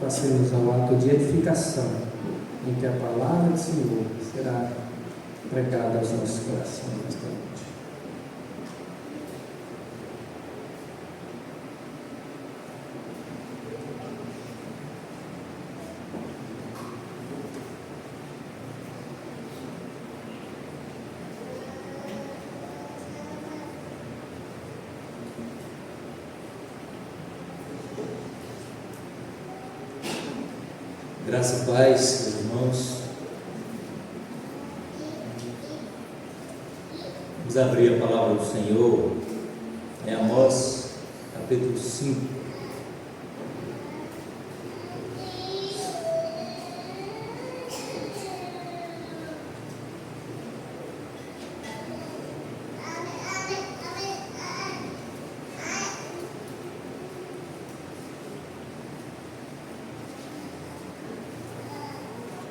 passemos ao ato de edificação, em que a palavra do Senhor será pregada aos nossos corações nesta noite. Graça e paz, meus irmãos. Vamos abrir a palavra do Senhor em Amós, capítulo 5.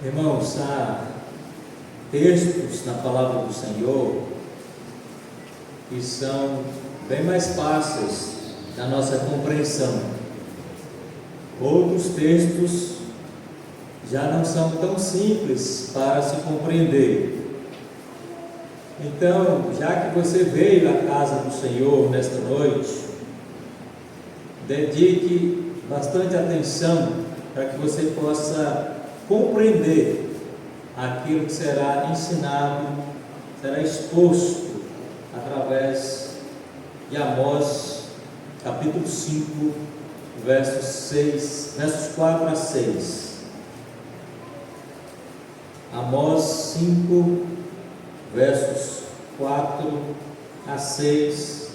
Irmãos, há textos na palavra do Senhor que são bem mais fáceis da nossa compreensão. Outros textos já não são tão simples para se compreender. Então, já que você veio à casa do Senhor nesta noite, dedique bastante atenção para que você possa compreender aquilo que será ensinado, será exposto através de Amós, capítulo 5, versos 4 a 6. Amós 5, versos 4 a 6,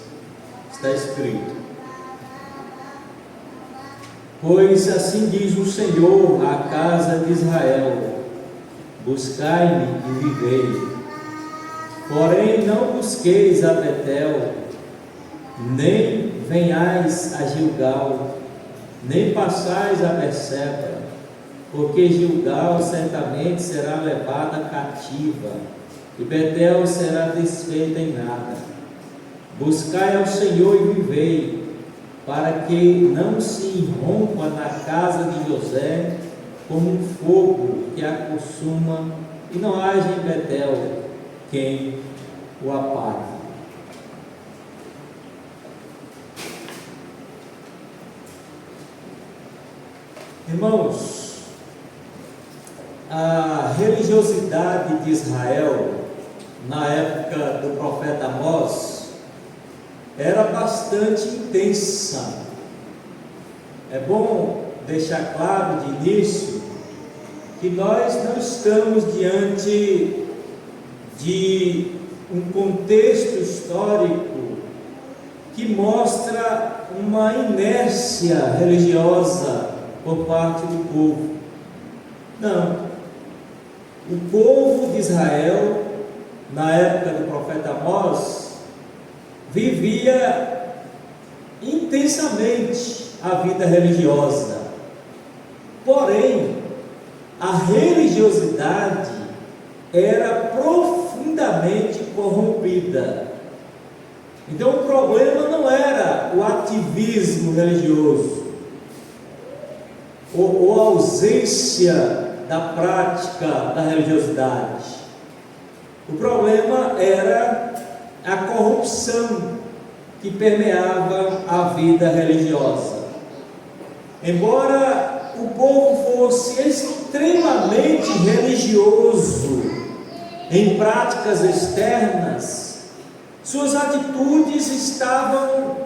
está escrito: Pois assim diz o Senhor à casa de Israel: buscai-me e vivei. Porém não busqueis a Betel, nem venhais a Gilgal, nem passais a Berseba, porque Gilgal certamente será levada cativa, e Betel será desfeita em nada. Buscai ao Senhor e vivei, para que não se irrompa na casa de José como um fogo que a consuma, e não haja em Betel quem o apague. Irmãos, a religiosidade de Israel na época do profeta Amós era bastante intensa. É bom deixar claro de início que nós não estamos diante de um contexto histórico que mostra uma inércia religiosa por parte do povo. Não. O povo de Israel, na época do profeta Amós, vivia intensamente a vida religiosa. Porém, a religiosidade era profundamente corrompida. Então o problema não era o ativismo religioso ou a ausência da prática da religiosidade. O problema era a corrupção que permeava a vida religiosa. Embora o povo fosse extremamente religioso em práticas externas, suas atitudes estavam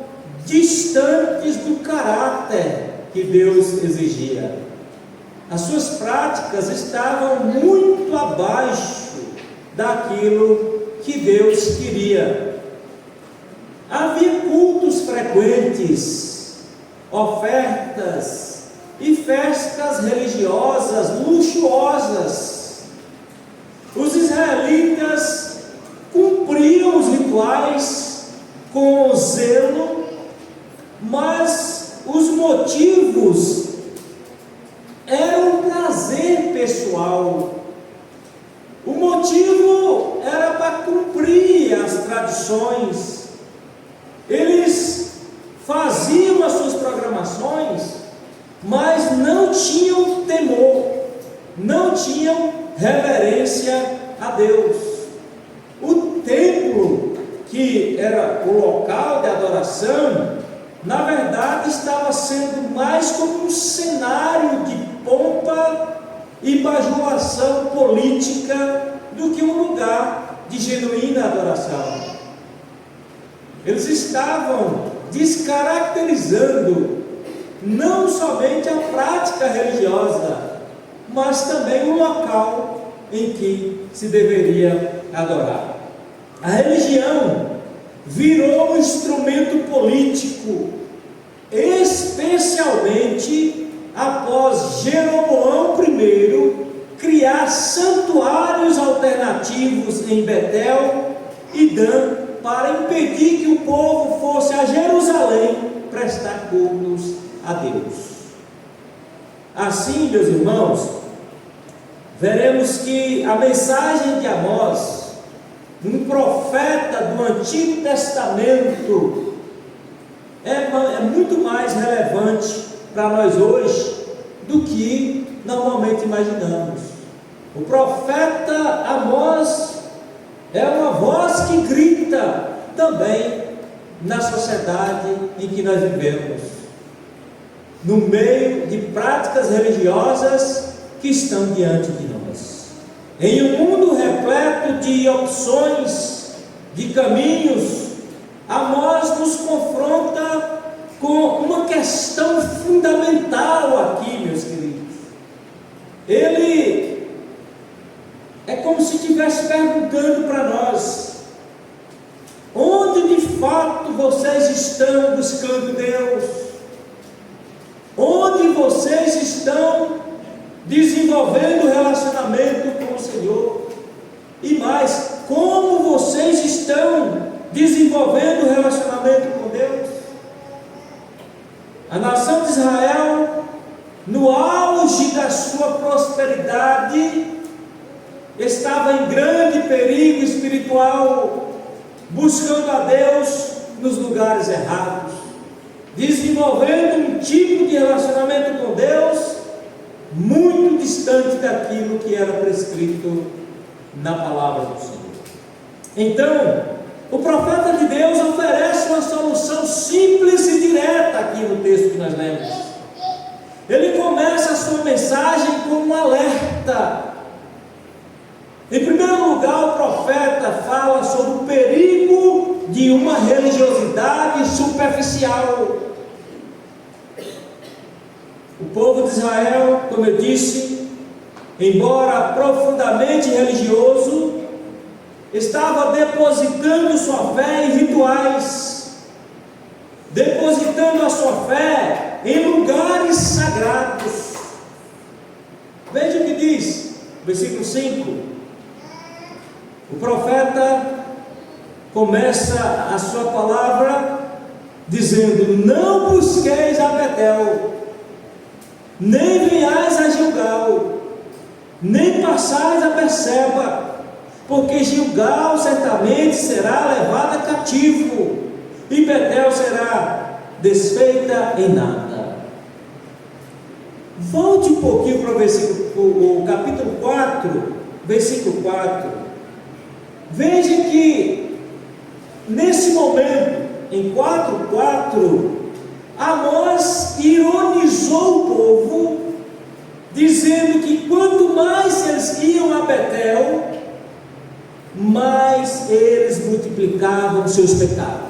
distantes do caráter que Deus exigia. As suas práticas estavam muito abaixo daquilo que Deus queria. Havia cultos frequentes, ofertas e festas religiosas luxuosas. Os israelitas cumpriam os rituais com zelo, mas os motivos eram um prazer pessoal. O motivo era para cumprir as tradições. Eles faziam as suas programações mas não tinham temor, não tinham reverência a Deus. O templo, que era o local de adoração, na verdade estava sendo mais como um cenário de pompa e bajulação política do que um lugar de genuína adoração. Eles estavam descaracterizando não somente a prática religiosa, mas também o local em que se deveria adorar. A religião virou um instrumento político, especialmente após Jeroboão I criar santuários alternativos em Betel e Dan para impedir que o povo fosse a Jerusalém prestar cultos a Deus. Assim, meus irmãos, veremos que a mensagem de Amós, um profeta do Antigo Testamento, é muito mais relevante para nós hoje do que normalmente imaginamos. O profeta Amós é uma voz que grita também na sociedade em que nós vivemos, no meio de práticas religiosas que estão diante de nós. Em um mundo repleto de opções, de caminhos, Amós nos confronta com uma questão fundamental aqui, meus queridos. Ele é como se estivesse perguntando para nós: onde de fato vocês estão buscando Deus? Onde vocês estão desenvolvendo relacionamento com o Senhor? E mais, como vocês estão desenvolvendo relacionamento com Deus? A nação de Israel, no auge da sua prosperidade, estava em grande perigo espiritual, buscando a Deus nos lugares errados, desenvolvendo um tipo de relacionamento com Deus muito distante daquilo que era prescrito na palavra do Senhor. Então, o profeta de Deus oferece uma solução simples e direta aqui no texto que nós lemos. Ele começa a sua mensagem com um alerta. Em primeiro lugar, o profeta fala sobre o perigo de uma religiosidade superficial. O povo de Israel, como eu disse, embora profundamente religioso, estava depositando sua fé em rituais, depositando a sua fé em lugares sagrados. Veja o que diz, versículo 5. O profeta começa a sua palavra dizendo: não busqueis a Betel, nem venhais a Gilgal, nem passais a Berseba, porque Gilgal certamente será levada cativo, e Betel será desfeita em nada. Volte um pouquinho para o capítulo 4, versículo 4. Veja que nesse momento, em 4:4, Amós ironizou o povo, dizendo que quanto mais eles iam a Betel, mais eles multiplicavam seus pecados.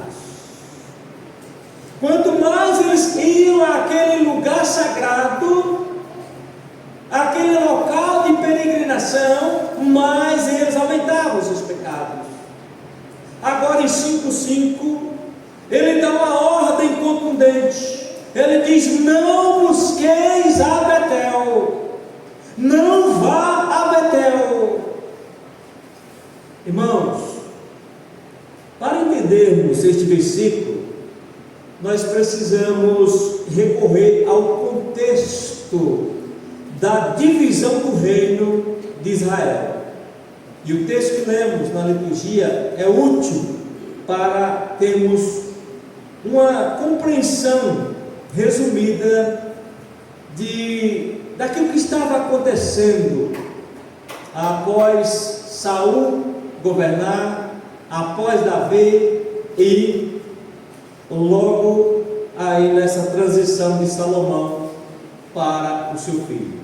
Quanto mais eles iam àquele lugar sagrado, aquele local de peregrinação, mais eles aumentavam seus pecados. Agora em 5:5, ele dá uma ordem contundente. Ele diz: não busqueis a Betel, não vá a Betel. Irmãos, para entendermos este versículo, nós precisamos recorrer ao contexto da divisão do reino de Israel. E o texto que lemos na liturgia é útil para termos uma compreensão resumida daquilo que estava acontecendo após Saul governar, após Davi e logo aí nessa transição de Salomão para o seu filho.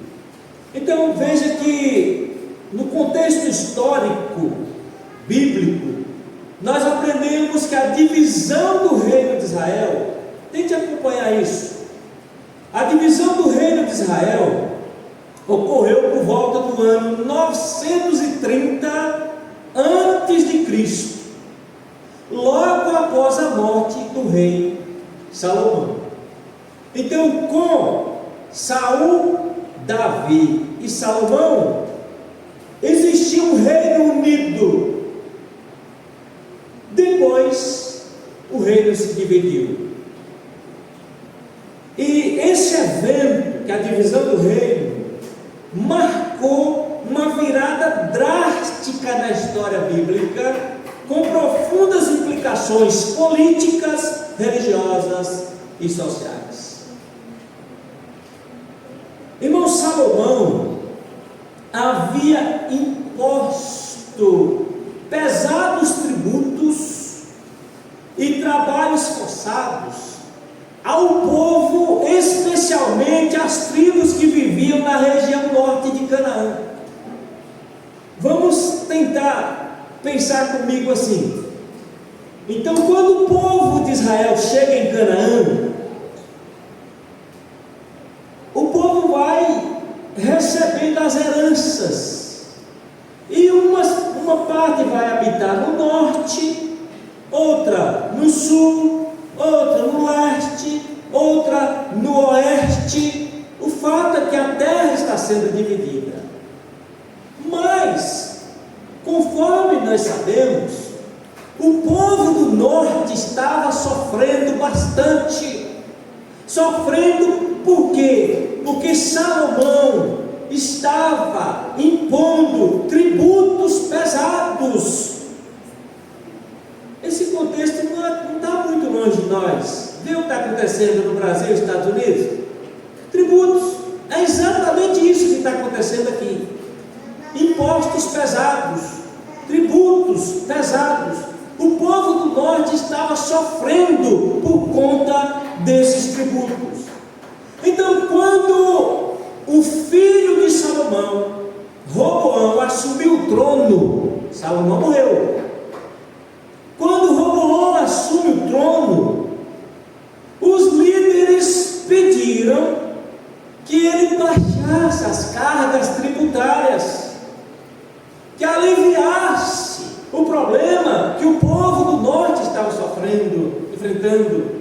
Então veja que no contexto histórico bíblico nós aprendemos que a divisão do reino de Israel, tente acompanhar isso, a divisão do reino de Israel ocorreu por volta do ano 930 antes de Cristo, logo após a morte do rei Salomão. Então, com Saul, Davi e Salomão, existia um reino unido. Depois, o reino se dividiu. E esse evento, que é a divisão do reino, marcou uma virada drástica na história bíblica, com profundas implicações políticas, religiosas e sociais. Irmão, Salomão havia imposto pesados tributos e trabalhos forçados ao povo, especialmente às tribos que viviam na região norte de Canaã. Vamos tentar pensar comigo assim. Então, quando o povo de Israel chega em Canaã, o povo vai recebendo as heranças, e uma parte vai habitar no norte, outra no sul, outra no leste, outra no oeste. O fato é que a terra está sendo dividida. Mas, conforme nós sabemos, o povo do norte estava sofrendo bastante. Sofrendo por quê? Porque Salomão estava impondo tributos pesados. Esse contexto não está muito longe de nós. Vê o que está acontecendo no Brasil e nos Estados Unidos? Tributos. É exatamente isso que está acontecendo aqui. Impostos pesados, tributos pesados. O povo do norte estava sofrendo por conta desses tributos. Então, quando o filho de Salomão, Roboão, assumiu o trono, Salomão morreu. Quando Roboão assume o trono, os líderes pediram que ele baixasse as cargas tributárias, que aliviasse o problema que o povo do norte estava sofrendo, enfrentando.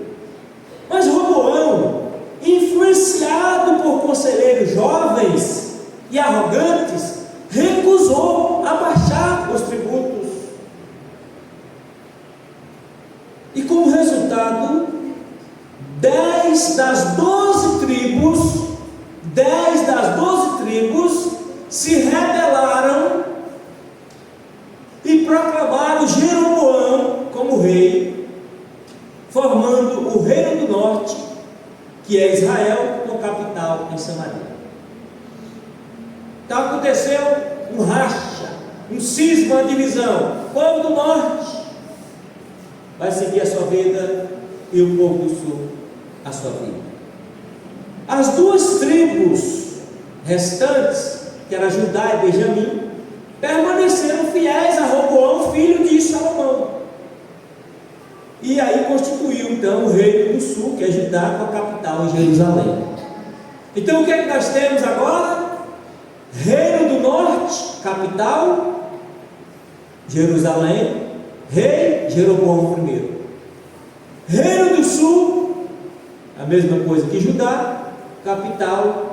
Mas Roboão, influenciado por conselheiros jovens e arrogantes, recusou abaixar os tributos. E como resultado, 10 das 12 tribos se rebelaram e proclamaram Jeroboão como rei, formando o reino do norte, que é Israel, com capital em Samaria. Então aconteceu um racha, um cisma, uma divisão. O povo do norte vai seguir a sua vida e o povo do sul a sua vida. As duas tribos restantes, que eram Judá e Benjamim, permaneceram fiéis a Roboão, filho de Salomão. E aí constituiu então o reino do sul, que é Judá, com a capital em Jerusalém. Então o que é que nós temos agora? Reino do norte, capital Jerusalém, rei Jeroboão I. Reino do sul, a mesma coisa que Judá, capital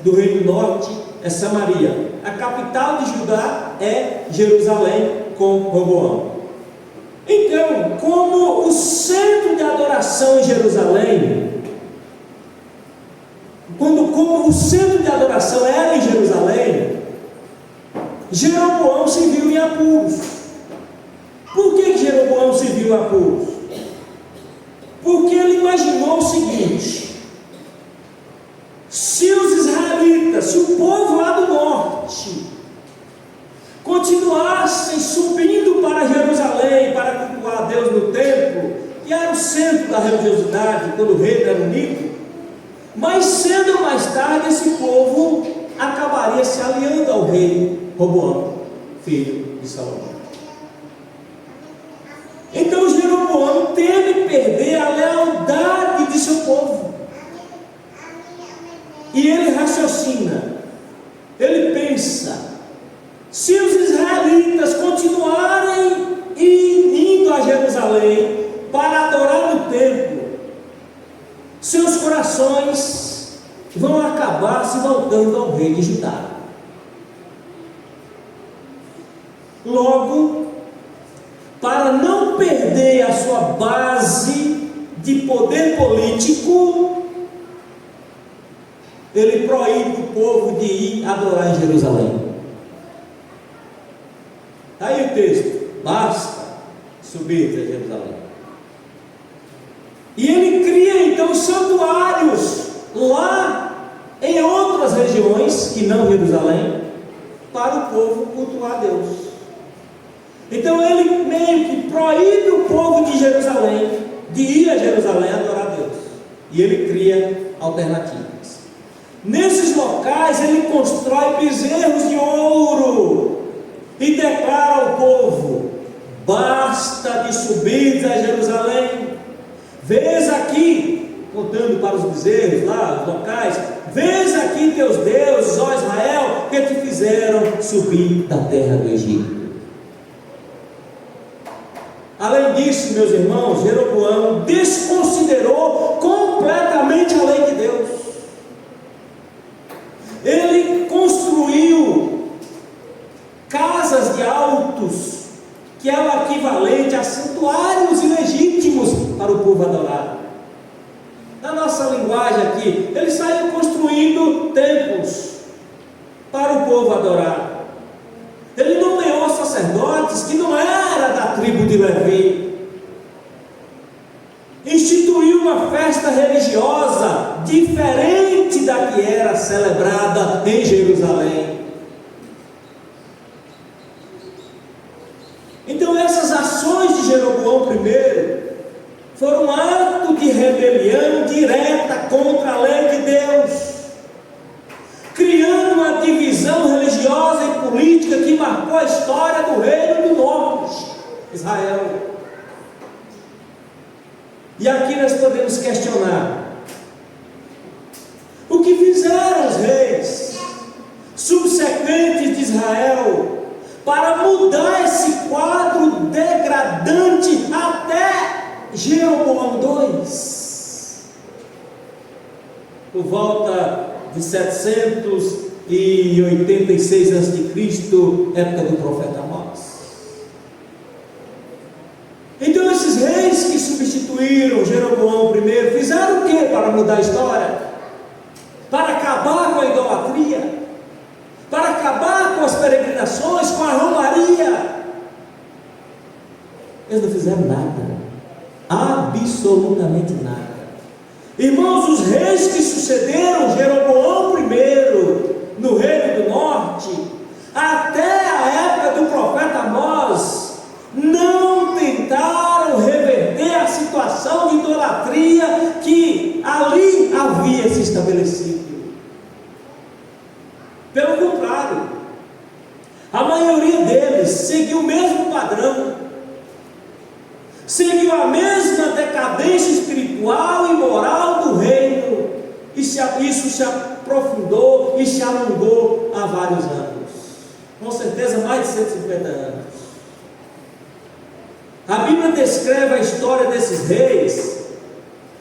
do reino do norte é Samaria. A capital de Judá é Jerusalém, com Roboão. Então, como o centro de adoração em Jerusalém, como o centro de adoração era em Jerusalém, Jeroboão se viu em apuros. Por que Jeroboão se viu em apuros? Porque ele imaginou o seguinte: da religiosidade, quando o reino era unido, mas cedo ou mais tarde esse povo acabaria se aliando ao rei Roboão, filho de Salomão. Então Jeroboão teme perder a lealdade de seu povo. E ele raciocina, ele pensa: se os israelitas continuarem indo a Jerusalém para adorar no templo, seus corações vão acabar se voltando ao rei de Judá. Logo, para não perder a sua base de poder político, ele proíbe o povo de ir adorar em Jerusalém. Aí o texto: basta subir a Jerusalém. E ele cria então santuários lá em outras regiões que não Jerusalém, para o povo cultuar a Deus. Então ele meio que proíbe o povo de Jerusalém de ir a Jerusalém adorar a Deus. E ele cria alternativas. Nesses locais ele constrói bezerros de ouro e declara ao povo: basta de subir a Jerusalém. Vês aqui, contando para os bezerros lá, os locais, vês aqui teus deuses, ó Israel, que te fizeram subir da terra do Egito. Além disso, meus irmãos, Jeroboão desconsiderou completamente a lei de Deus. Ele construiu casas de altos, que é o equivalente a santuários ilegítimos para o povo adorar. Na nossa linguagem aqui, ele saiu construindo templos para o povo adorar. Ele nomeou sacerdotes que não era da tribo de Levi. Instituiu uma festa religiosa diferente da que era celebrada em Jerusalém. Então essas ações de Jeroboão I foram um ato de rebelião direta contra a lei de Deus, criando uma divisão religiosa e política que marcou a história do reino do norte, Israel. E aqui nós podemos questionar: o que fizeram os reis subsequentes de Israel para mudar esse quadro degradante até Jeroboão II? Por volta de 786 a.C., época do profeta Amós. Então esses reis que substituíram Jeroboão I fizeram o que para mudar a história? Para acabar com a idolatria? Para acabar com as peregrinações, com a romaria? Eles não fizeram nada, absolutamente nada. Irmãos, os reis que sucederam Jeroboão I no reino do norte, até a época do profeta Amós, não tentaram reverter a situação de idolatria que ali havia se estabelecido. Pelo contrário, a maioria deles seguiu o mesmo padrão, seguiu a mesma decadência espiritual e moral do reino, e isso se aprofundou e se alongou há vários anos, com certeza mais de 150 anos. A Bíblia descreve a história desses reis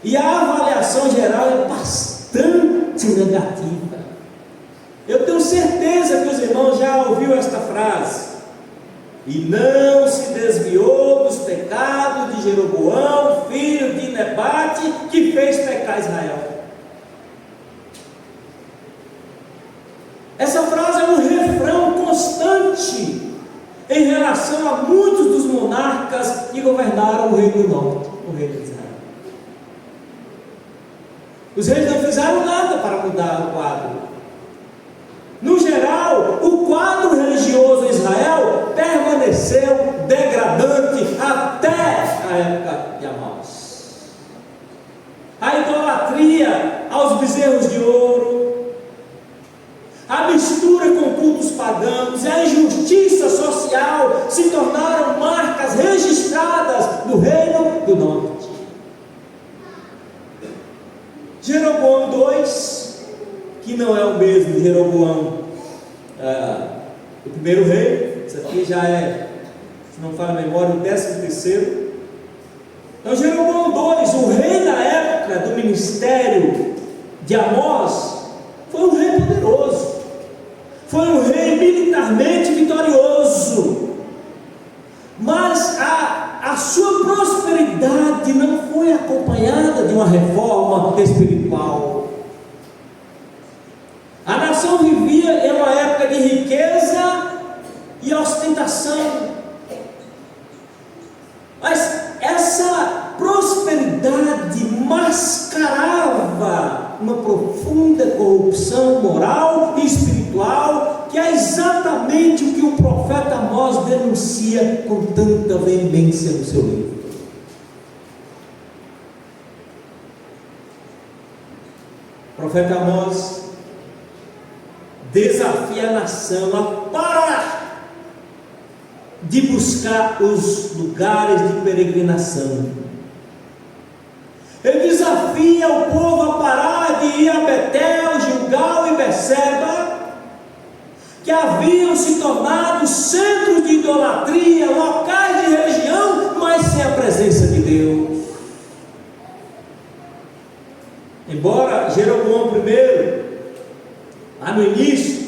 e a avaliação geral é bastante negativa. Eu tenho certeza que os irmãos já ouviram esta frase: e não se desviou dos pecados de Jeroboão, filho de Nebate, que fez pecar Israel. Essa frase é um refrão constante em relação a muitos dos monarcas que governaram o reino do norte, o reino de Israel. Os reis não fizeram nada para mudar o quadro. No geral, o quadro religioso em Israel permaneceu degradante até a época de Amós. aos bezerros de ouro, a mistura com cultos pagãos e a injustiça social se tornaram marcas registradas no reino do norte. Jeroboão II, que não é o mesmo de Jeroboão, o primeiro rei, isso aqui já é, se não falha a memória, o 13º. Então Jeroboão II, o rei da época do ministério de Amós, foi um rei poderoso, foi um rei militarmente vitorioso, mas a sua prosperidade não foi acompanhada de uma reforma espiritual. A nação vivia em uma época de riqueza e ostentação, mas essa prosperidade mascarava uma profunda corrupção moral e espiritual, que é exatamente o que o profeta Amós denuncia com tanta veemência no seu livro. O profeta Amós desafia a nação a parar de buscar os lugares de peregrinação. Ele desafia o povo a parar de ir a Betel, Gilgal e Berseba, que haviam se tornado centros de idolatria, locais de religião, mas sem a presença de Deus. Embora Jeroboão I, lá no início,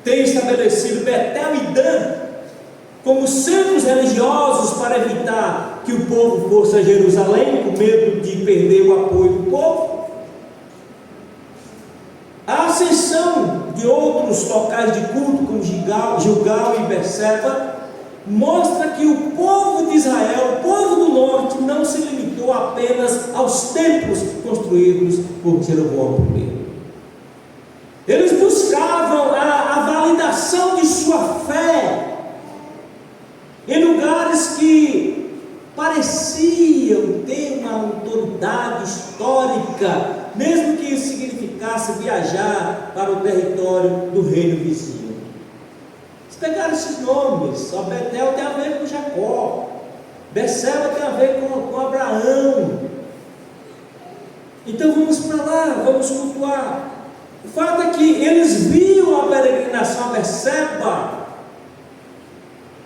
tenha estabelecido Betel e Dan como centros religiosos para evitar que o povo fosse a Jerusalém, com medo de perder o apoio do povo, a ascensão de outros locais de culto, como Gilgal e Berseba, mostra que o povo de Israel, o povo do norte, não se limitou apenas aos templos construídos por Jeroboão I. Eles buscavam a validação de sua fé em lugares que pareciam ter uma autoridade histórica, mesmo que isso significasse viajar para o território do reino vizinho. Eles pegaram esses nomes. Ó, Betel tem a ver com Jacó, Berseba tem a ver com Abraão. Então vamos para lá, vamos cultuar. O fato é que eles viam a peregrinação a Berseba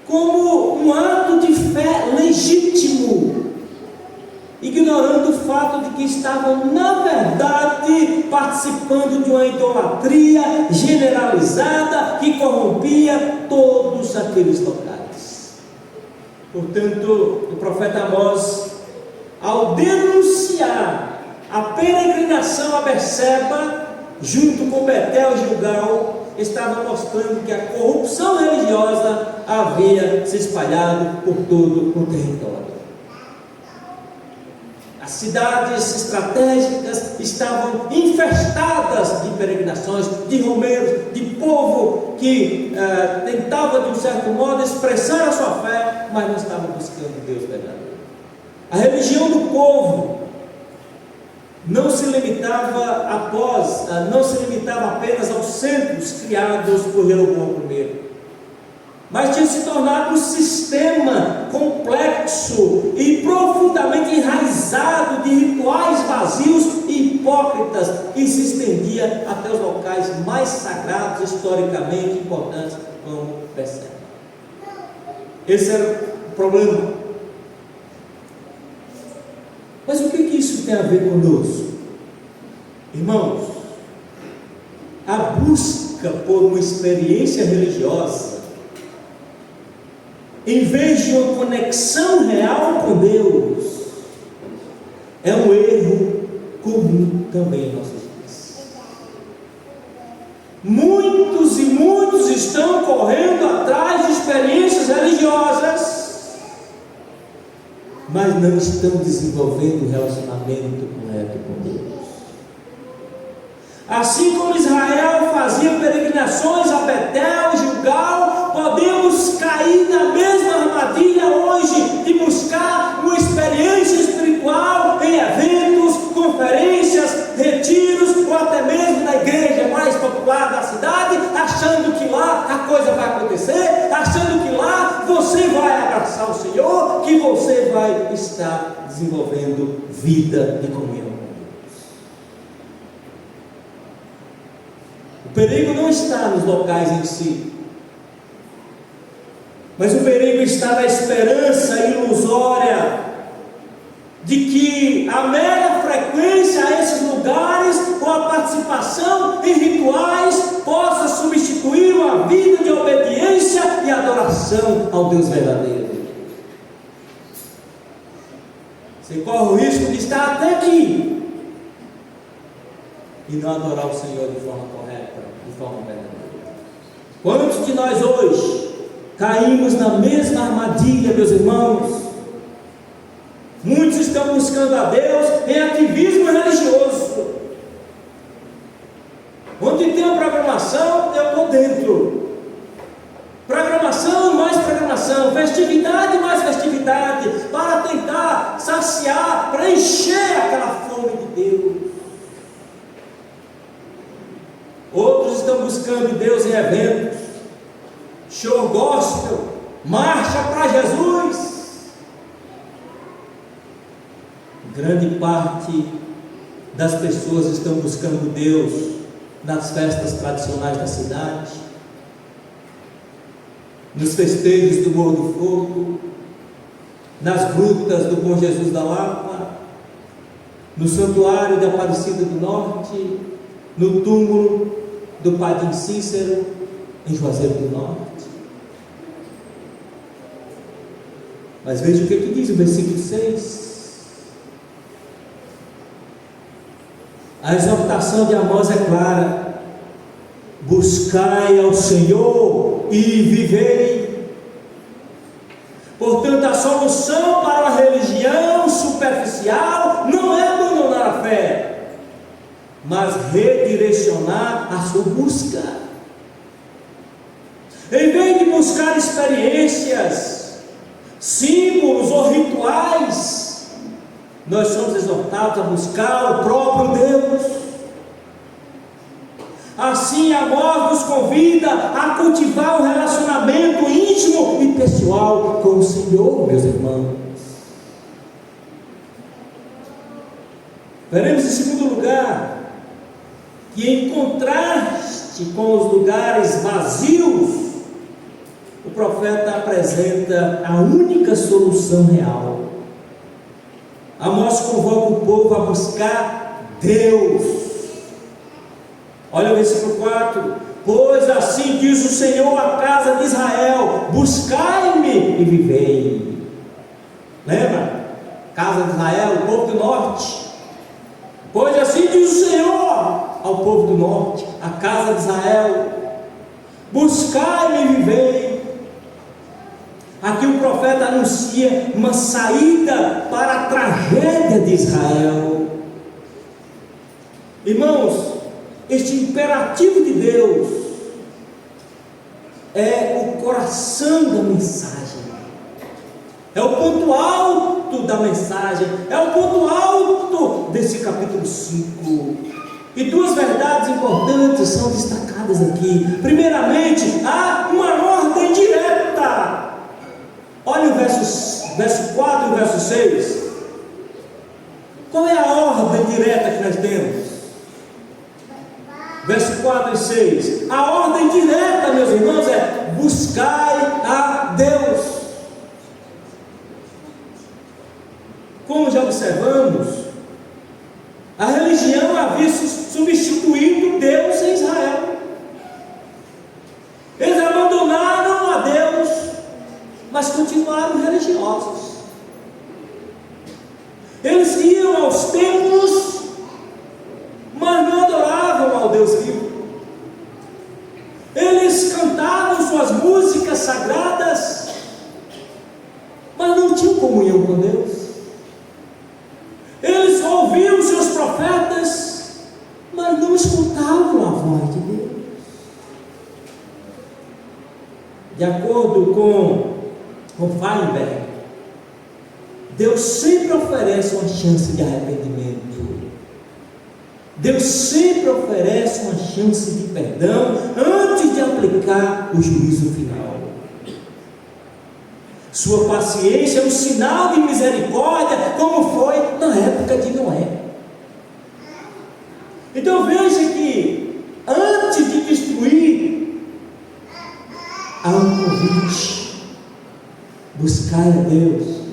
como um ato de fé legítimo, ignorando o fato de que estavam, na verdade, participando de uma idolatria generalizada que corrompia todos aqueles locais. Portanto, o profeta Amós, ao denunciar a peregrinação a Berseba, junto com Betel e Gilgal, estava mostrando que a corrupção religiosa havia se espalhado por todo o território. As cidades estratégicas estavam infestadas de peregrinações, de romeiros, de povo que tentava de um certo modo expressar a sua fé, mas não estava buscando Deus verdadeiro. A religião do povo não se limitava apenas aos centros criados por Jeroboão I, mas tinha se tornado um sistema complexo e profundamente enraizado de rituais vazios e hipócritas, que se estendia até os locais mais sagrados, historicamente importantes, como Berseba. Esse era o problema. Mas o que isso tem a ver conosco? Irmãos, a busca por uma experiência religiosa, em vez de uma conexão real com Deus, é um erro comum também em nossos dias. Muitos e muitos estão correndo atrás de experiências religiosas, mas não estão desenvolvendo um relacionamento correto com Deus. Assim como Israel fazia peregrinações a Betel, Gilgal, podemos cair na mesma armadilha hoje de buscar uma experiência espiritual em eventos, conferências, retiros, Senhor, que você vai estar desenvolvendo vida e comunhão com Deus. O perigo não está nos locais em si, mas o perigo está na esperança ilusória de que a mera frequência a esses lugares ou a participação em rituais possa substituir uma vida de obediência e adoração ao Deus verdadeiro. Você corre o risco de estar até aqui e não adorar o Senhor de forma correta, de forma verdadeira. Quantos de nós hoje caímos na mesma armadilha, meus irmãos? Muitos estão buscando a Deus em ativismo religioso. Onde tem uma programação, eu estou dentro. Programação, mais programação. Festividade, mais festividade. Para tentar saciar, preencher aquela fome de Deus. Outros estão buscando Deus em eventos. Show gospel. Marcha para Jesus. Grande parte das pessoas estão buscando Deus nas festas tradicionais da cidade, nos festejos do Morro do Fogo, nas grutas do Bom Jesus da Lapa, no santuário da Aparecida do Norte, no túmulo do Padim Cícero, em Juazeiro do Norte. Mas veja o que diz o versículo 6. A exortação de Amós é clara: buscai ao Senhor e vivei. Portanto, a solução para uma religião superficial não é abandonar a fé, mas redirecionar a sua busca. Em vez de buscar experiências, símbolos ou rituais, nós somos exortados a buscar o próprio Deus. Assim, Amós nos convida a cultivar um relacionamento íntimo e pessoal com o Senhor, meus irmãos. Veremos em segundo lugar que, em contraste com os lugares vazios, o profeta apresenta a única solução real. Amós convoca o povo a buscar Deus. Olha o versículo 4: pois assim diz o Senhor à casa de Israel: buscai-me e vivei. Lembra? Casa de Israel, o povo do norte. Pois assim diz o Senhor ao povo do norte, a casa de Israel: buscai-me e vivei. Aqui o profeta anuncia uma saída para a tragédia de Israel. Irmãos, este imperativo de Deus é o coração da mensagem, é o ponto alto da mensagem, é o ponto alto desse capítulo 5. E duas verdades importantes são destacadas aqui. Primeiramente, há uma ordem direta. Olha o verso 4 e o verso 6. Qual é a ordem direta que nós temos? Verso 4 e 6. A ordem direta, meus irmãos, é: buscai a Deus. Como já observamos, a religião havia substituído Deus em Israel. Eles abandonaram a Deus, mas continuaram religiosos. Eles iam aos templos, mas não adoravam ao Deus vivo. Eles cantavam suas músicas sagradas, mas não tinham comunhão com Deus. Eles ouviam seus profetas, mas não escutavam a voz de Deus. De acordo com Weinberg, Deus sempre oferece uma chance de arrependimento. Deus sempre oferece uma chance de perdão antes de aplicar o juízo final. Sua paciência é um sinal de misericórdia, como foi na época de Noé. Então veja que antes de destruir, há um convite: buscai a Deus.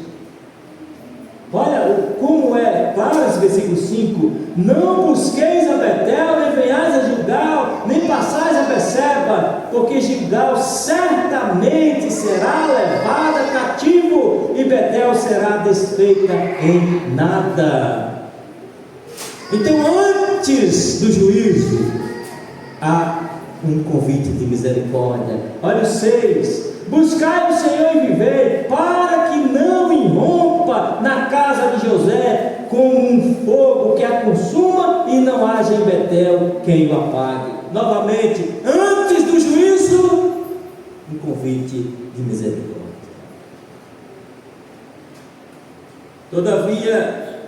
Olha como é claro esse versículo 5: não busqueis a Betel, nem venhais a Gilgal, nem passais a Beceba, porque Gilgal certamente será levada cativo, e Betel será desfeita em nada. Então, antes do juízo, há um convite de misericórdia. Olha o 6: buscai o Senhor e vivei, para que não irrompa na casa de José como um fogo que a consuma, e não haja em Betel quem o apague. Novamente, antes do juízo, um convite de misericórdia. Todavia,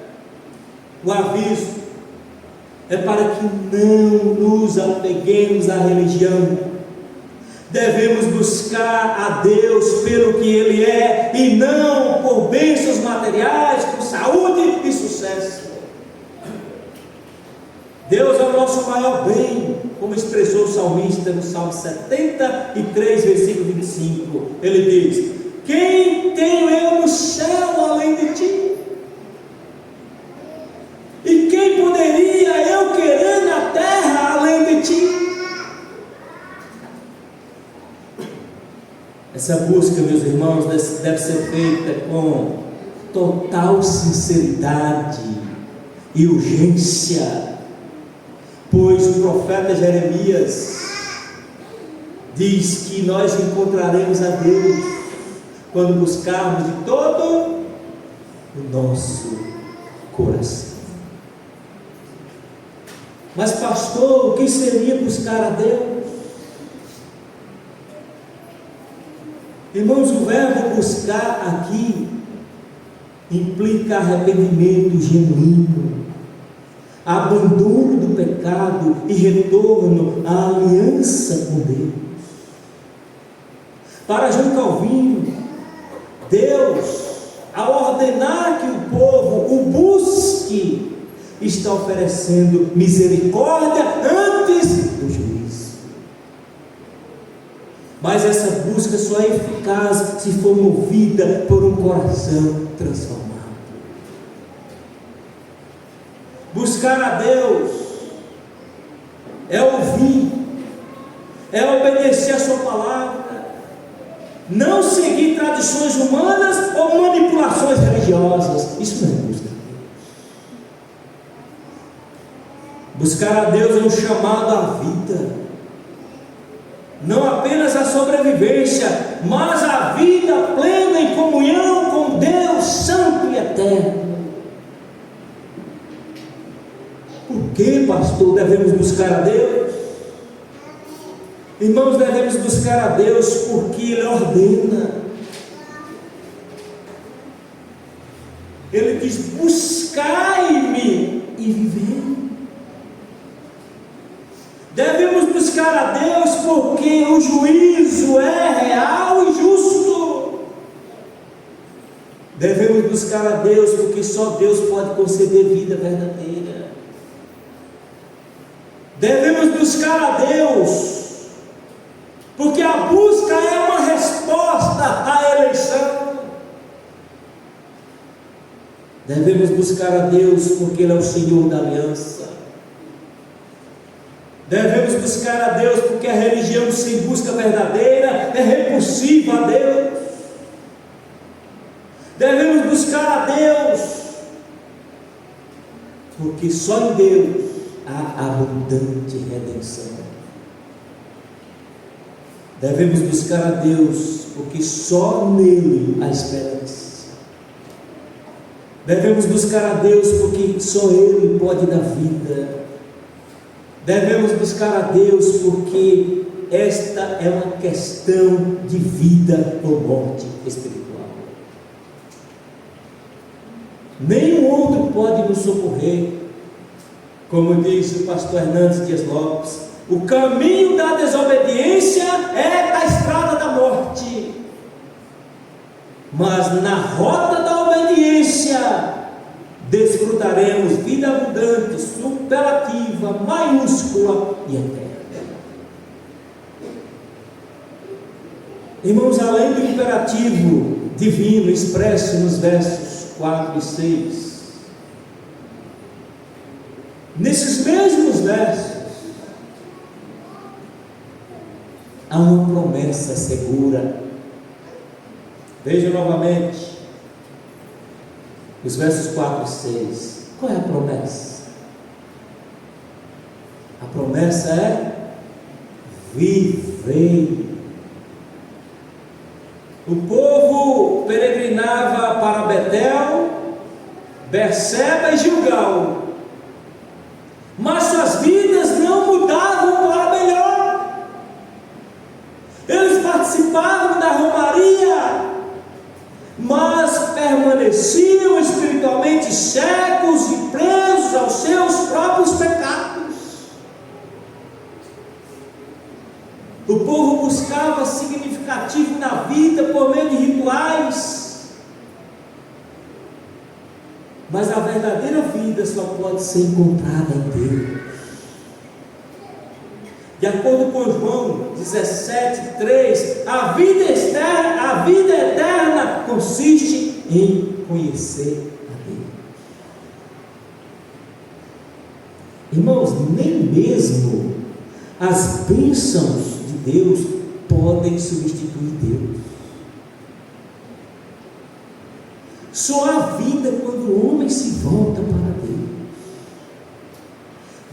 o aviso é para que não nos apeguemos à religião. Devemos buscar a Deus pelo que Ele é, e não por bênçãos materiais, por saúde e sucesso. Deus é o nosso maior bem, como expressou o salmista no Salmo 73, versículo 25. Ele diz: quem tenho eu no céu além de ti? E quem poderia eu querer na terra além de ti? Essa busca, meus irmãos, deve ser feita com total sinceridade e urgência, pois o profeta Jeremias diz que nós encontraremos a Deus quando buscarmos de todo o nosso coração. Mas pastor, o que seria buscar a Deus? Irmãos, o verbo buscar aqui implica arrependimento genuíno, abandono do pecado e retorno à aliança com Deus. Para João Calvino, Deus, ao ordenar que o povo o busque, está oferecendo misericórdia antes do juízo. Mas essa busca só é eficaz se for movida por um coração transformado. Buscar a Deus é ouvir, é obedecer a sua palavra, não seguir tradições humanas ou manipulações religiosas. Isso não é busca. Buscar a Deus é um chamado à vida, não apenas a sobrevivência, mas a vida plena em comunhão com Deus Santo e Eterno. Por que, pastor, devemos buscar a Deus? Irmãos, devemos buscar a Deus porque Ele ordena. Ele diz: buscai-me e vivei. Devemos buscar a Deus porque o juízo é real e justo. Devemos buscar a Deus porque só Deus pode conceder vida verdadeira. Devemos buscar a Deus porque a busca é uma resposta à eleição. Devemos buscar a Deus porque Ele é o Senhor da aliança. Devemos buscar a Deus porque a religião sem busca verdadeira é repulsiva a Deus. Devemos buscar a Deus porque só em Deus há abundante redenção. Devemos buscar a Deus porque só nele há esperança. Devemos buscar a Deus porque só Ele pode dar vida. Devemos buscar a Deus porque esta é uma questão de vida ou morte espiritual. Nenhum outro pode nos socorrer. Como diz o pastor Hernandes Dias Lopes, o caminho da desobediência é a estrada da morte. mas na rota da obediência desfrutaremos vida abundante, superlativa, maiúscula e eterna. Irmãos, além do imperativo divino expresso nos versos 4 e 6, nesses mesmos versos há uma promessa segura. Veja novamente os versos 4 e 6. Qual é a promessa? A promessa é: vivei. O povo peregrinava para Betel, Berseba e Gilgal, mas suas vidas não mudavam para melhor. Eles participavam da romaria, mas permaneciam espiritualmente cegos e presos aos seus próprios pecados. O povo buscava significativo na vida por meio de rituais, mas a verdadeira vida só pode ser encontrada em Deus. De acordo com João 17:3, a vida eterna consiste em conhecer a Deus. Irmãos, nem mesmo as bênçãos de Deus podem substituir Deus. Só há vida quando o homem se volta para Deus.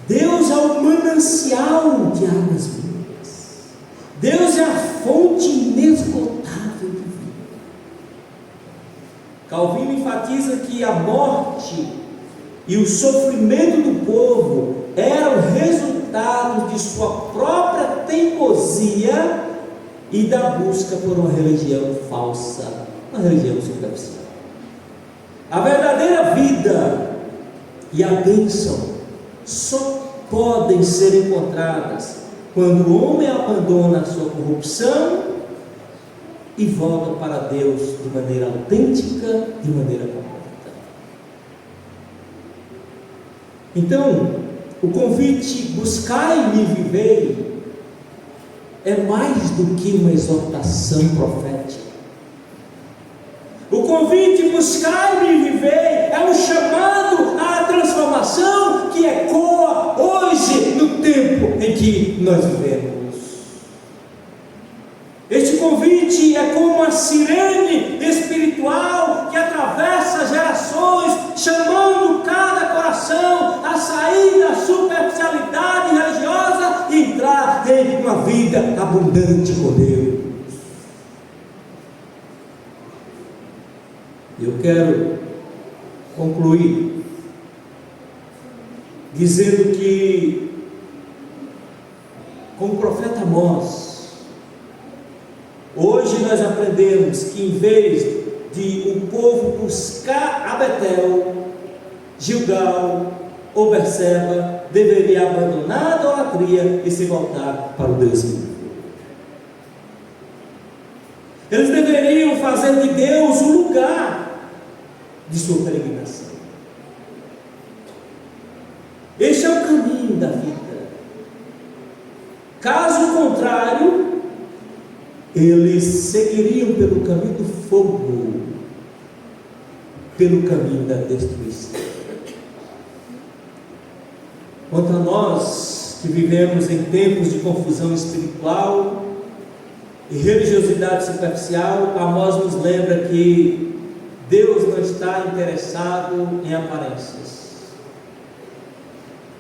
Deus é o manancial de águas vivas. Deus é a fonte inesgotável de vida. Calvino enfatiza que a morte e o sofrimento do povo eram resultados de sua própria teimosia e da busca por uma religião falsa, uma religião superficial. A verdadeira vida e a bênção só podem ser encontradas quando o homem abandona a sua corrupção e volta para Deus de maneira autêntica, de maneira completa. Então, o convite buscai-me e vivei é mais do que uma exortação profética. O convite buscai-me e vivei é um chamado à transformação que ecoa hoje no tempo em que nós vivemos. Este convite é como uma sirene espiritual que atravessa gerações, chamando cada coração a sair da superficialidade religiosa e entrar em uma vida abundante com Deus. Eu quero concluir dizendo que, com o profeta Amós, hoje nós aprendemos que em vez de o povo buscar a Betel, Gilgal ou Berseba, deveria abandonar a idolatria e se voltar para o Deus vivo. Eles deveriam fazer de Deus o lugar de sua peregrinação. Este é o caminho da vida. Caso contrário, eles seguiriam pelo caminho do fogo, pelo caminho da destruição. Quanto a nós que vivemos em tempos de confusão espiritual e religiosidade superficial, Amós nos lembra que Deus não está interessado em aparências.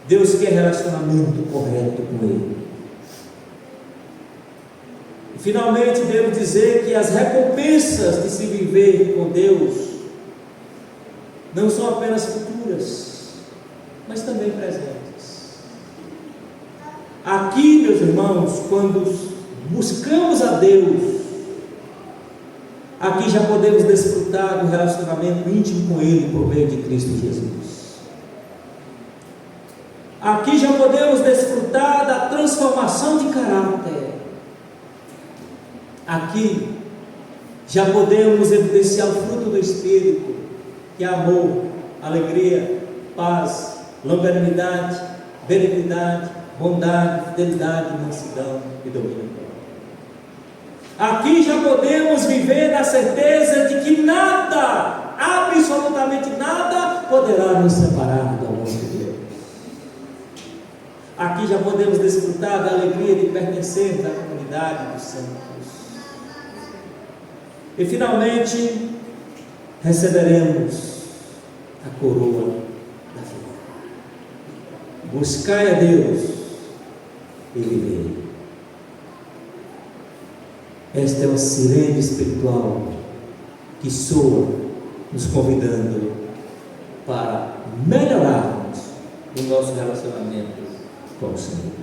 Deus quer relacionamento correto com Ele. E finalmente devo dizer que as recompensas de se viver com Deus não são apenas futuras, mas também presentes. Aqui, meus irmãos, quando buscamos a Deus, aqui já podemos desfrutar do relacionamento íntimo com Ele por meio de Cristo Jesus. Aqui já podemos desfrutar da transformação de caráter. Aqui já podemos evidenciar o fruto do Espírito, que é amor, alegria, paz, longanimidade, benignidade, bondade, fidelidade, mansidão e domínio próprio. Aqui já podemos viver na certeza de que nada, absolutamente nada, poderá nos separar do amor de Deus. Aqui já podemos desfrutar da alegria de pertencer à comunidade dos santos. E finalmente receberemos a coroa da vida. Buscai a Deus e vivei. Esta é uma sirene espiritual que soa, nos convidando para melhorarmos o nosso relacionamento com o Senhor.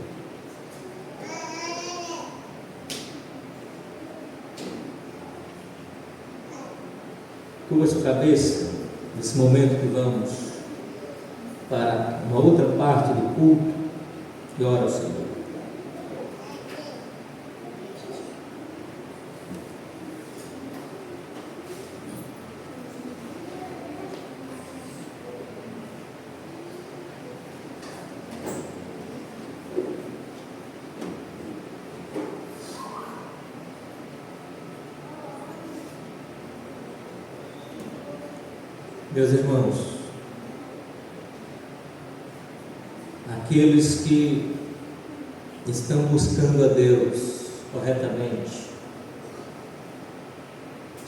Curva sua cabeça nesse momento que vamos para uma outra parte do culto e ora ao Senhor. Meus irmãos, aqueles que estão buscando a Deus corretamente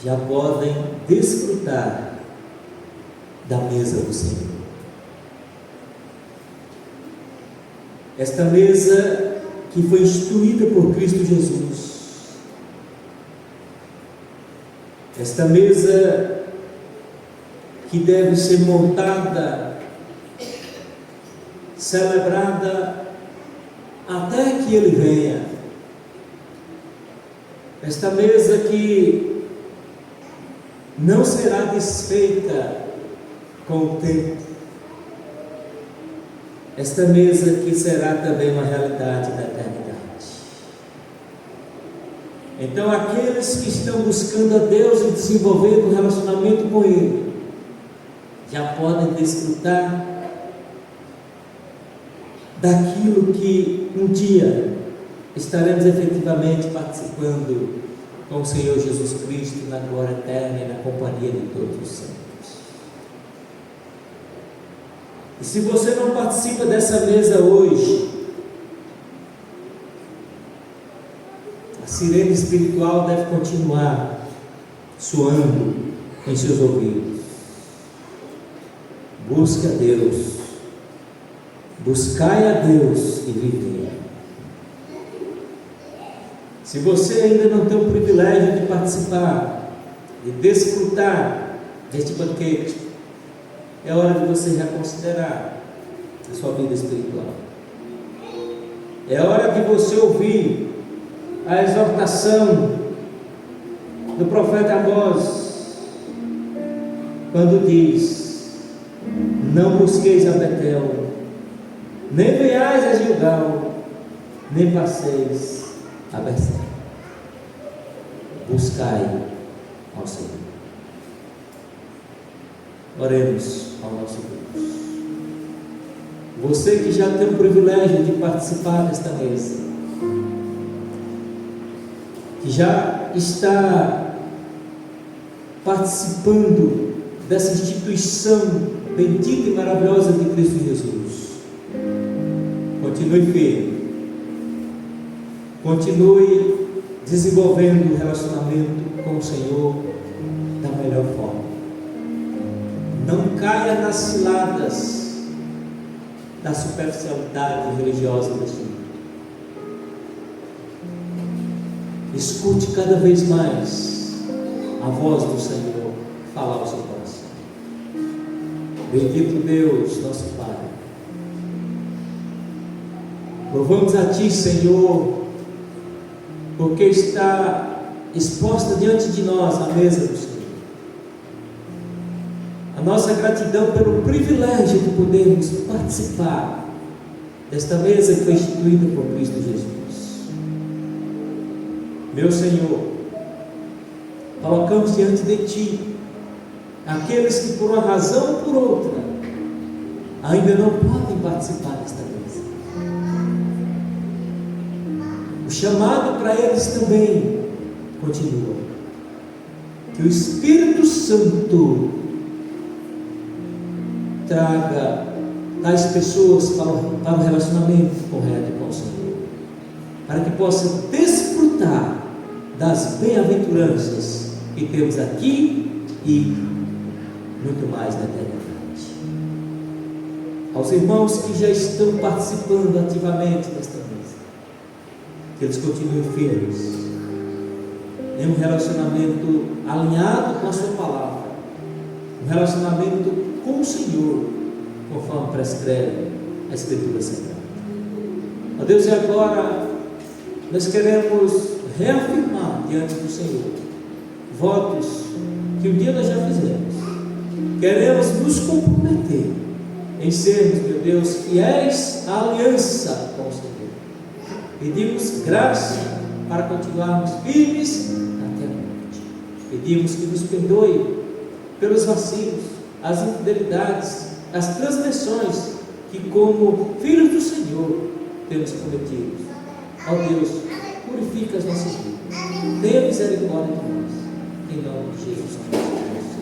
já podem desfrutar da mesa do Senhor. Esta mesa que foi instituída por Cristo Jesus, esta mesa que deve ser montada, celebrada até que Ele venha. Esta mesa que não será desfeita com o tempo. Esta mesa que será também uma realidade da eternidade. Então, aqueles que estão buscando a Deus e desenvolvendo um relacionamento com Ele, já podem desfrutar daquilo que um dia estaremos efetivamente participando com o Senhor Jesus Cristo na glória eterna e na companhia de todos os santos. E se você não participa dessa mesa hoje, a sirene espiritual deve continuar soando em seus ouvidos. Busque a Deus, buscai a Deus e vivei. Se você ainda não tem o privilégio de participar, de desfrutar deste banquete, é hora de você reconsiderar a sua vida espiritual. É hora de você ouvir a exortação do profeta Amós, quando diz: não busqueis a Betel, nem venhais a Gilgal, nem passeis a Berseba. Buscai ao Senhor. Oremos ao nosso Deus. Você que já tem o privilégio de participar desta mesa, que já está participando dessa instituição bendita e maravilhosa de Cristo Jesus, continue firme, continue desenvolvendo o relacionamento com o Senhor da melhor forma. Não caia nas ciladas da superficialidade religiosa deste mundo. Escute cada vez mais a voz do Senhor falar ao seu coração. Bendito Deus, nosso Pai, louvamos a Ti, Senhor, porque está exposta diante de nós a mesa do Senhor. A nossa gratidão pelo privilégio de podermos participar desta mesa que foi instituída por Cristo Jesus. Meu Senhor, colocamos diante de Ti aqueles que por uma razão ou por outra ainda não podem participar desta mesa. O chamado para eles também continua. Que o Espírito Santo traga tais pessoas para o relacionamento correto com o Senhor, para que possam desfrutar das bem-aventuranças que temos aqui e muito mais na eternidade. Aos irmãos que já estão participando ativamente desta mesa, que eles continuem firmes em um relacionamento alinhado com a sua palavra, um relacionamento com o Senhor, conforme prescreve a Escritura Sagrada. Ó Deus, e agora nós queremos reafirmar diante do Senhor votos que um dia nós já fizemos. Queremos nos comprometer em sermos, meu Deus, fiéis à aliança com o Senhor. Pedimos graça para continuarmos firmes até a morte. Pedimos que nos perdoe pelos vacilos, as infidelidades, as transgressões que, como filhos do Senhor, temos cometido. Ó Deus, purifica as nossas vidas. Tenha misericórdia de nós. Em nome de Jesus Cristo.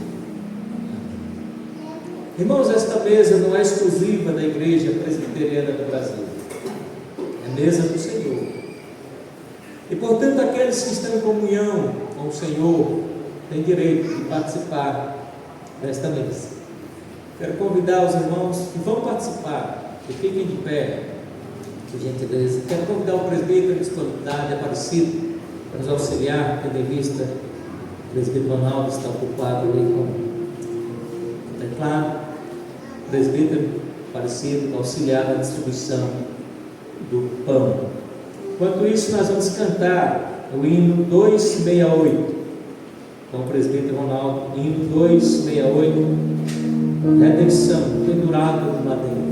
Irmãos, esta mesa não é exclusiva da Igreja Presbiteriana do Brasil. É mesa do Senhor. E, portanto, aqueles que estão em comunhão com o Senhor têm direito de participar desta mesa. Quero convidar os irmãos que vão participar, que fiquem de pé, por gentileza. Quero convidar o presbítero de disponibilidade, Aparecido, para nos auxiliar, tendo em vista o presbítero Ronaldo está ocupado ali com o teclado. O presbítero Aparecido, auxiliar na distribuição do pão. Enquanto isso, nós vamos cantar o hino 268, com o presbítero Ronaldo, hino 268, redenção, pendurado no madeiro.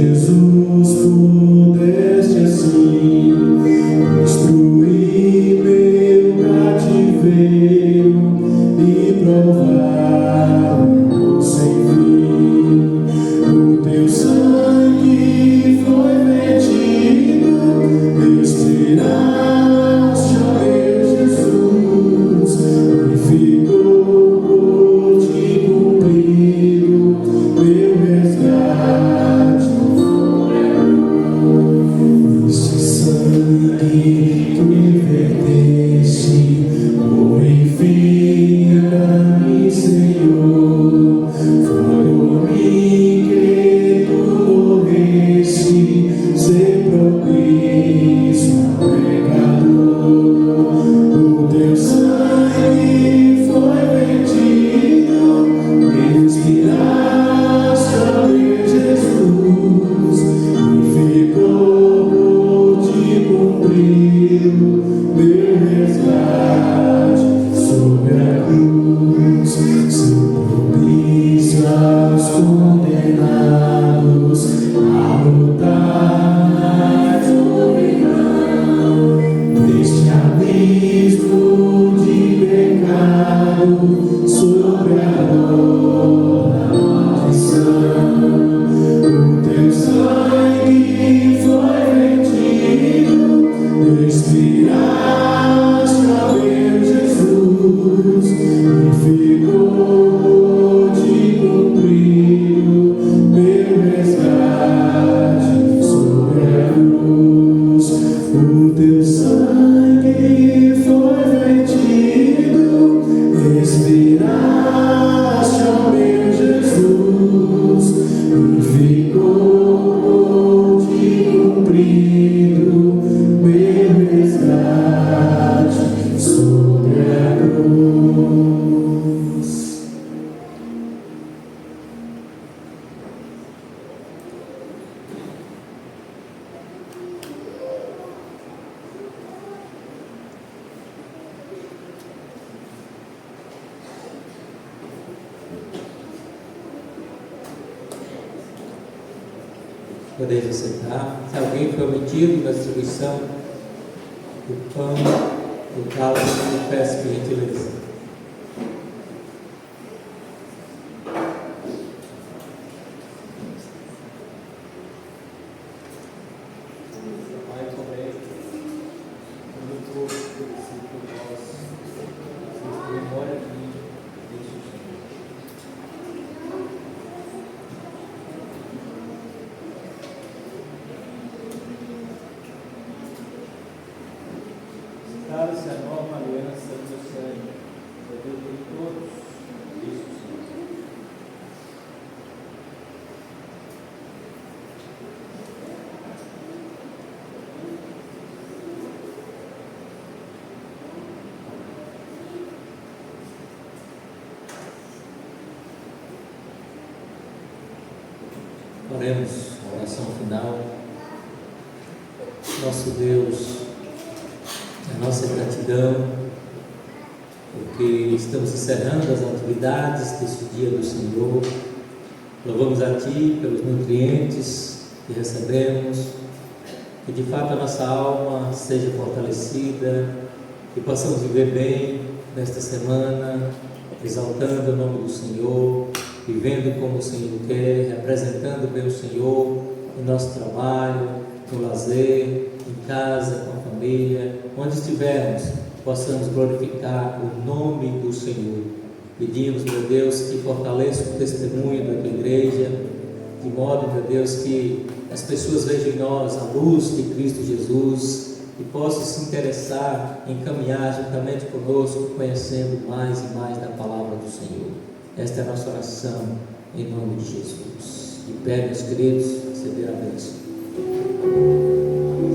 Jesus, pudeste assim Podeis sentar. Se alguém foi omitido na distribuição do pão, do cálice, eu peço por gentileza. Cálice é a nova aliança do sangue, bebido por todos, isso sim. Oremos a oração final. Nosso Deus, a nossa gratidão, porque estamos encerrando as atividades deste dia do Senhor. Louvamos a Ti pelos nutrientes que recebemos, que de fato a nossa alma seja fortalecida, que possamos viver bem nesta semana, exaltando o nome do Senhor, vivendo como o Senhor quer, representando bem o Senhor em nosso trabalho, no lazer, em casa, com a família, onde estivermos, possamos glorificar o nome do Senhor. Pedimos, meu Deus, que fortaleça o testemunho da tua igreja, de modo, meu Deus, que as pessoas vejam em nós a luz de Cristo Jesus e possam se interessar em caminhar juntamente conosco, conhecendo mais e mais da palavra do Senhor. Esta é a nossa oração, em nome de Jesus. E pede, meus queridos, receber a bênção.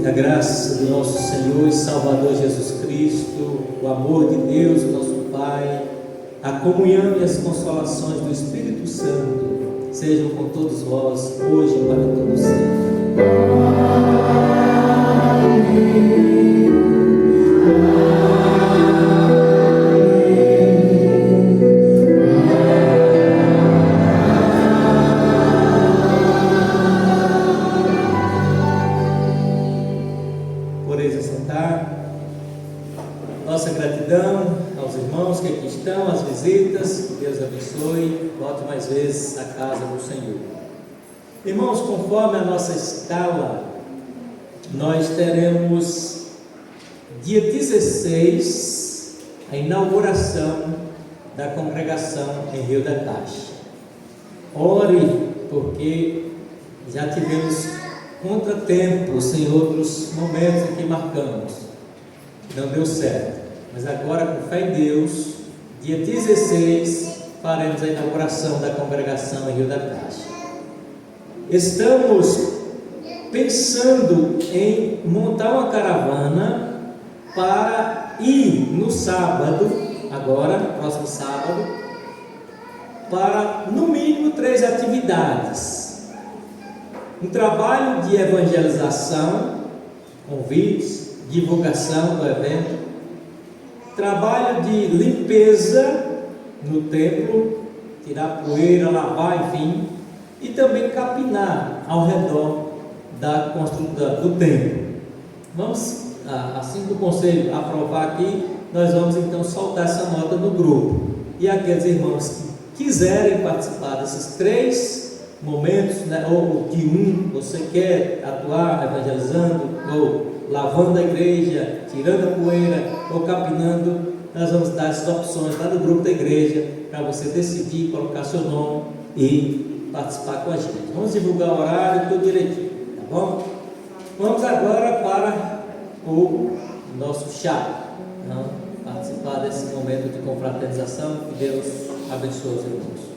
Que a graça do nosso Senhor e Salvador Jesus Cristo, o amor de Deus, nosso Pai, a comunhão e as consolações do Espírito Santo sejam com todos vós, hoje e para todo sempre. Amém. Nossa gratidão aos irmãos que aqui estão, às visitas, que Deus abençoe, volte mais vezes à casa do Senhor. Irmãos, conforme a nossa escala, nós teremos dia 16 a inauguração da congregação em Rio da Caixa. Ore, porque já tivemos contratempos em outros momentos que marcamos, não deu certo. Mas agora, com fé em Deus, dia 16, faremos a inauguração da congregação em Rio da Caixa. Estamos pensando em montar uma caravana para ir no sábado, agora, próximo sábado, para no mínimo 3 atividades. Um trabalho de evangelização, convites, divulgação do evento, trabalho de limpeza no templo, tirar poeira, lavar, enfim, e também capinar ao redor da construção do templo. Vamos, assim que o conselho aprovar aqui, nós vamos então soltar essa nota no grupo. E aqueles irmãos que quiserem participar desses 3 momentos, né, ou de você quer atuar evangelizando, ou lavando a igreja, tirando a poeira ou capinando, nós vamos dar essas opções lá no grupo da igreja para você decidir, colocar seu nome e participar com a gente. Vamos divulgar o horário tudo direitinho, tá bom? Vamos agora para o nosso chá, participar desse momento de confraternização. Que Deus abençoe os irmãos.